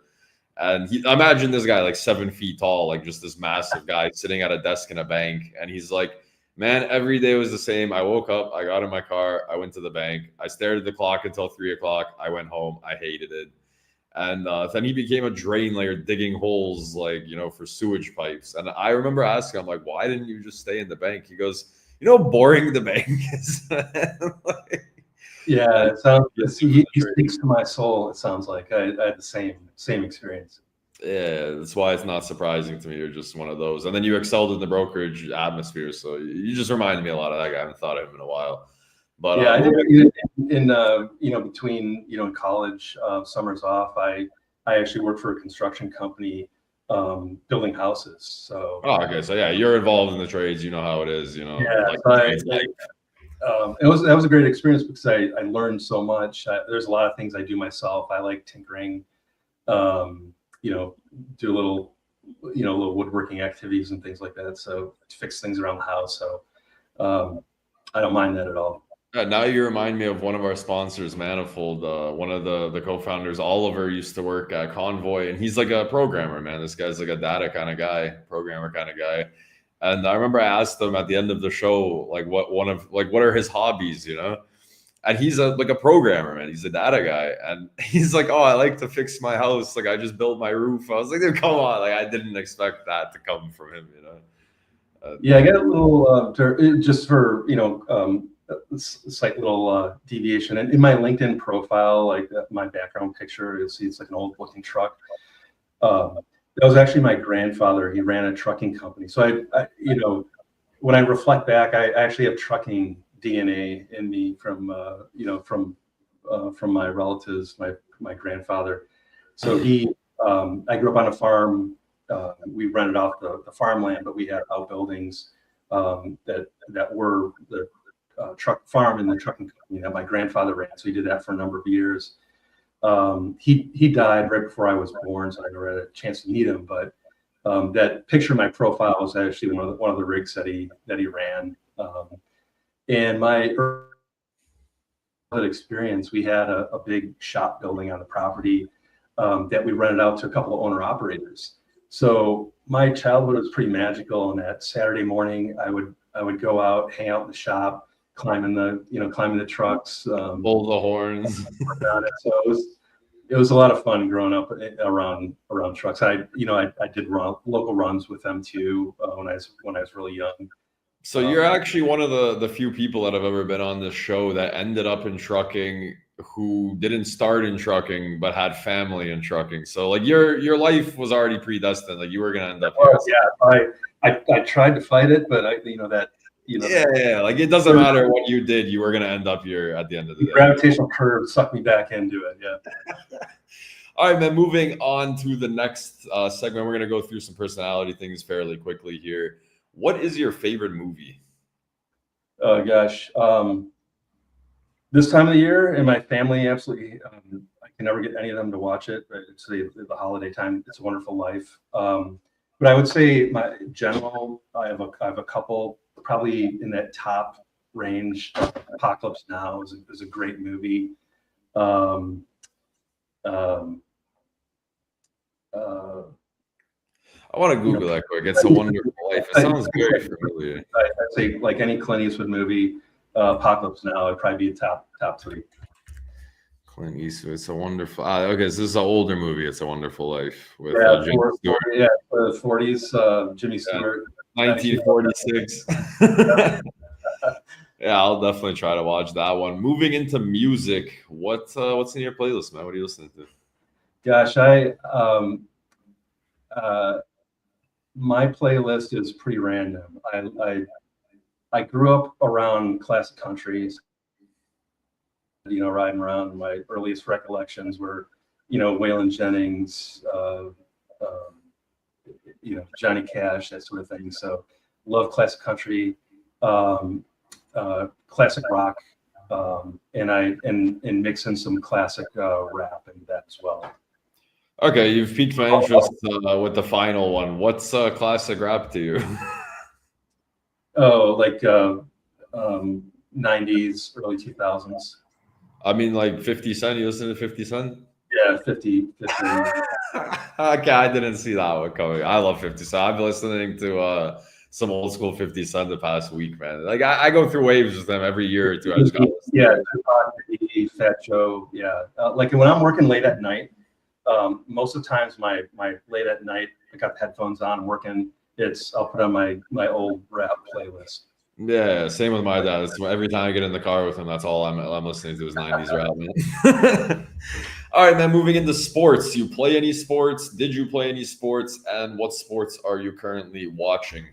And imagine this guy, like 7 feet tall, like just this massive guy sitting at a desk in a bank. And he's like, man, every day was the same. I woke up, I got in my car, I went to the bank, I stared at the clock until 3 o'clock. I went home, I hated it. And then he became a drain layer, digging holes, like, for sewage pipes. And I remember asking him, like, why didn't you just stay in the bank? He goes, how boring the bank is. Yeah, it sounds. He speaks to my soul. It sounds like I had the same experience. Yeah, that's why it's not surprising to me. You're just one of those, and then you excelled in the brokerage atmosphere. So you just reminded me a lot of that guy. I haven't thought of him in a while. But yeah, I did in between in college, summers off. I actually worked for a construction company, building houses. So okay, so yeah, you're involved in the trades. You know how it is. Yeah, that was a great experience because I learned so much. There's a lot of things I do myself. I like tinkering, do little woodworking activities and things like that. So to fix things around the house. So I don't mind that at all. Now you remind me of one of our sponsors, Manifold. One of the co-founders, Oliver, used to work at Convoy, and he's like a programmer, man. This guy's like a data kind of guy, programmer kind of guy. And I remember I asked him at the end of the show, like, what are his hobbies, And he's like a programmer, man. He's a data guy, and he's like, oh, I like to fix my house. Like, I just built my roof. I was like, dude, come on. Like, I didn't expect that to come from him, Yeah, I got a little just for slight little deviation. And in my LinkedIn profile, like my background picture, you'll see it's like an old looking truck. That was actually my grandfather. He ran a trucking company. So I when I reflect back, I actually have trucking DNA in me from from my relatives, my grandfather. So I grew up on a farm. We rented off the farmland, but we had outbuildings that were the truck farm and the trucking company that my grandfather ran. So he did that for a number of years. He died right before I was born, so I never had a chance to meet him. But that picture in my profile was actually one of the rigs that he ran. And my experience, we had a big shop building on the property that we rented out to a couple of owner operators. So my childhood was pretty magical. And that Saturday morning, I would go out, hang out in the shop, climbing the trucks, blow the horns. So it was a lot of fun growing up around trucks. I did local runs with them too when I was really young. So you're actually one of the few people that have ever been on this show that ended up in trucking, who didn't start in trucking but had family in trucking. So like your life was already predestined. Like you were gonna end up here. Yeah, I tried to fight it, but yeah, like it doesn't matter what you did, you were gonna end up here at the end of the day. Gravitational curve sucked me back into it. Yeah. All right, man. Moving on to the next segment, we're gonna go through some personality things fairly quickly here. What is your favorite movie? Oh gosh, this time of the year, and my family absolutely. I can never get any of them to watch it, but it's the holiday time. It's a Wonderful Life. But I would say I have a couple probably in that top range. Apocalypse Now is a great movie. I want to Google that quick. It's a Wonderful Life. It sounds very familiar. I'd say like any Clint Eastwood movie, Apocalypse Now would probably be top three. Clint Eastwood. It's a Wonderful. Okay, so this is an older movie. It's a Wonderful Life with Jimmy Stewart. Yeah, the 40s. Jimmy Stewart. 1946. Yeah, I'll definitely try to watch that one. Moving into music, what's in your playlist, man? What are you listening to? Gosh, my playlist is pretty random. I grew up around classic country, riding around. My earliest recollections were, Waylon Jennings, Johnny Cash, that sort of thing. So love classic country, classic rock, and mix in some classic rap in that as well. Okay, you've piqued my interest with the final one. What's classic rap to you? Oh, like 90s, early 2000s. I mean, like 50 Cent. You listen to 50 Cent? Yeah, 50. Okay, I didn't see that one coming. I love 50 Cent. I've been listening to some old school 50 Cent the past week, man. Like I go through waves with them every year or two. I just got Fat Joe. Yeah, like when I'm working late at night. Most of the times my late at night, I got the headphones on, I'm working. I'll put on my old rap playlist. Yeah, same with my dad. Every time I get in the car with him, that's all I'm listening to is 90s rap, man. All right, man. Moving into sports. You play any sports? Did you play any sports? And what sports are you currently watching?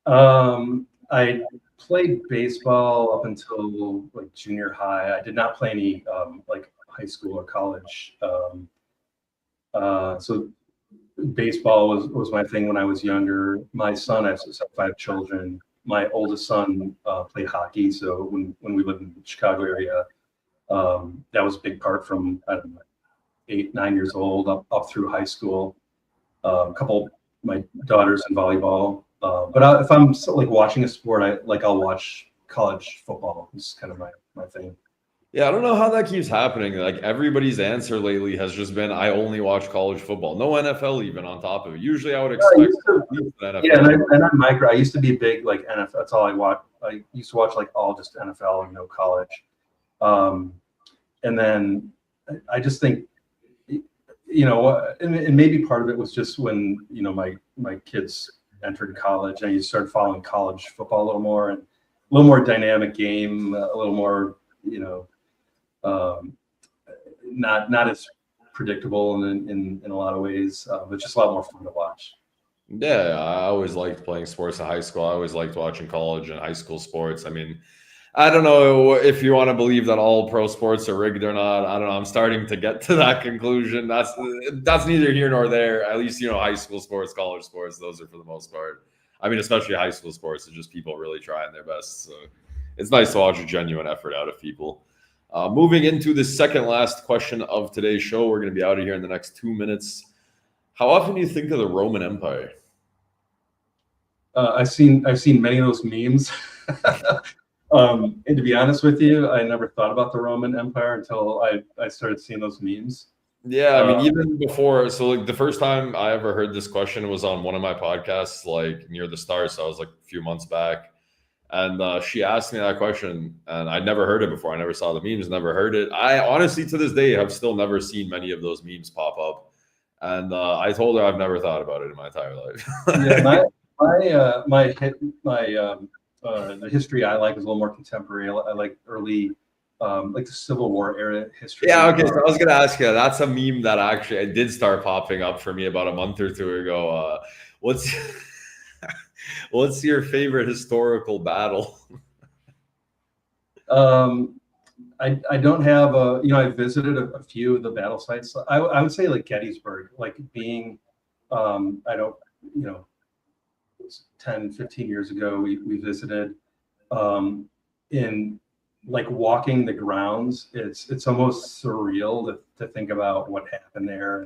I played baseball up until like junior high. I did not play any like high school or college. So baseball was my thing when I was younger. My son, I have 5 children. My oldest son played hockey. So when we lived in the Chicago area, that was a big part from, I don't know, 8, 9 years old up through high school. A couple of my daughters in volleyball. But if I'm like watching a sport, I'll watch college football. It's kind of my thing. Yeah, I don't know how that keeps happening. Like everybody's answer lately has just been, I only watch college football. No NFL even on top of it. Usually I would expect NFL. Yeah, and I used to be big like NFL. That's all I watch. I used to watch like all just NFL and no college. And then I just think, and maybe part of it was just when, my kids entered college and you started following college football a little more, and a little more dynamic game, a little more, not as predictable in a lot of ways, but just a lot more fun to watch. Yeah, I always liked playing sports in high school. I always liked watching college and high school sports. I mean, I don't know if you want to believe that all pro sports are rigged or not. I don't know. I'm starting to get to that conclusion. That's neither here nor there. At least, high school sports, college sports, those are for the most part. I mean, especially high school sports, it's just people really trying their best. So it's nice to watch a genuine effort out of people. Moving into the second last question of today's show, we're going to be out of here in the next 2 minutes. How often do you think of the Roman Empire? I've seen many of those memes. And to be honest with you, I never thought about the Roman Empire until I started seeing those memes. Yeah, I mean, even before, so like the first time I ever heard this question was on one of my podcasts, like near the start. So I was like a few months back, and she asked me that question, and I'd never heard it before. I never saw the memes, never heard it. I honestly, to this day, have still never seen many of those memes pop up, and I told her I've never thought about it in my entire life. Yeah, the history I like is a little more contemporary. I like early, like the Civil War era history. Yeah, okay. So I was gonna ask you. That's a meme that actually it did start popping up for me about a month or two ago. What's what's your favorite historical battle? I don't have I visited a few of the battle sites. I would say like Gettysburg, like being, I don't, 10, 15 years ago, we visited, in like walking the grounds. It's almost surreal to think about what happened there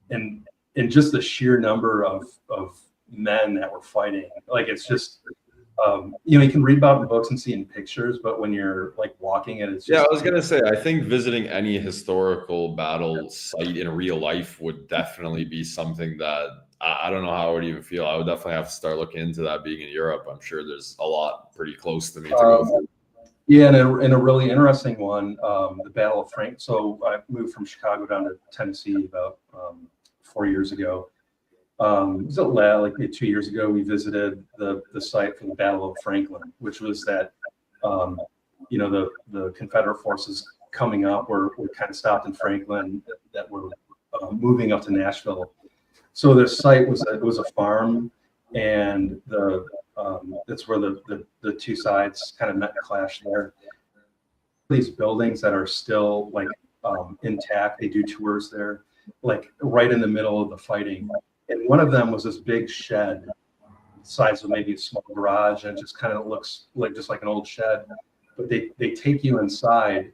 and just the sheer number of men that were fighting. Like, it's just, you can read about it in books and see in pictures, but when you're like walking it, it's just, I was gonna say, I think visiting any historical battle site in real life would definitely be something that I don't know how I would even feel. I would definitely have to start looking into that. Being in Europe, I'm sure there's a lot pretty close to me to go through. Yeah, and a really interesting one, the Battle of Frank. So I moved from Chicago down to Tennessee about 4 years ago. It was like 2 years ago, we visited the site for the Battle of Franklin, which was that, the Confederate forces coming up were kind of stopped in Franklin that were moving up to Nashville. So this site was a farm, and that's where the two sides kind of met and clashed there. These buildings that are still like intact, they do tours there, like right in the middle of the fighting. And one of them was this big shed, size of maybe a small garage, and it just kind of looks like just like an old shed. But they take you inside,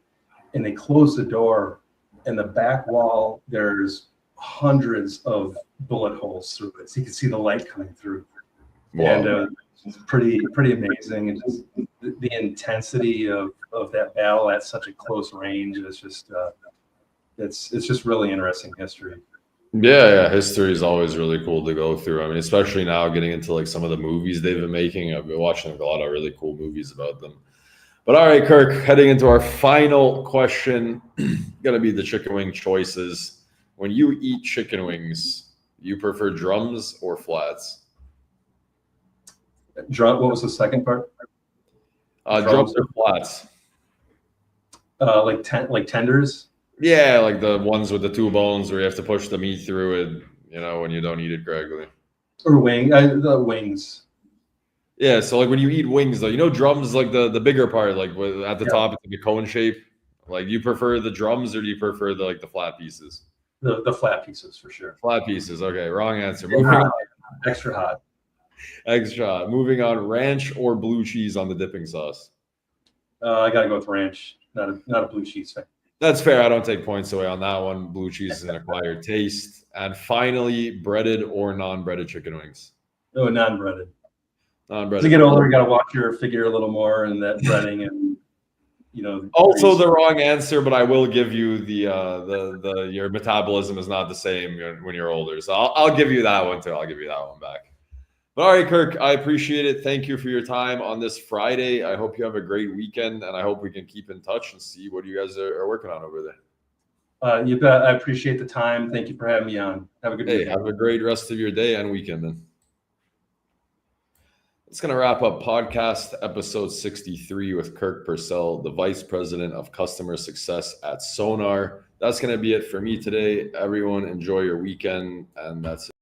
and they close the door, and the back wall, there's hundreds of bullet holes through it, so you can see the light coming through. Wow. And it's pretty amazing, and just the intensity of that battle at such a close range is just it's just really interesting history. Yeah, history is always really cool to go through. I mean, especially now getting into like some of the movies they've been making. I've been watching like a lot of really cool movies about them. But all right, Kirk, heading into our final question, gonna be the chicken wing choices. When you eat chicken wings, you prefer drums or flats? What was the second part? Drums or flats? Like tenders? Yeah, like the ones with the two bones where you have to push the meat through it, when you don't eat it correctly. Or the wings. Yeah, so like when you eat wings, though, drums, like the bigger part, like at the top, it's like a cone shape. Like, do you prefer the drums or do you prefer the flat pieces? The flat pieces, for sure. Flat pieces. Okay, wrong answer. Moving on. Extra hot. Extra hot. Moving on, ranch or blue cheese on the dipping sauce? I gotta go with ranch. Not a blue cheese fan. That's fair. I don't take points away on that one. Blue cheese is an acquired taste. And finally, breaded or non-breaded chicken wings? Oh, non-breaded. Non-breaded. To get older, you got to watch your figure a little more, and that breading and Also the wrong answer, but I will give you the your metabolism is not the same when you're older. So I'll give you that one too. I'll give you that one back. But all right, Kirk, I appreciate it. Thank you for your time on this Friday. I hope you have a great weekend, and I hope we can keep in touch and see what you guys are working on over there. You bet. I appreciate the time. Thank you for having me on. Have a good day. Have a great rest of your day and weekend then. It's going to wrap up podcast episode 63 with Kirk Purcell, the Vice President of Customer Success at SONAR. That's going to be it for me today. Everyone, enjoy your weekend, and that's it.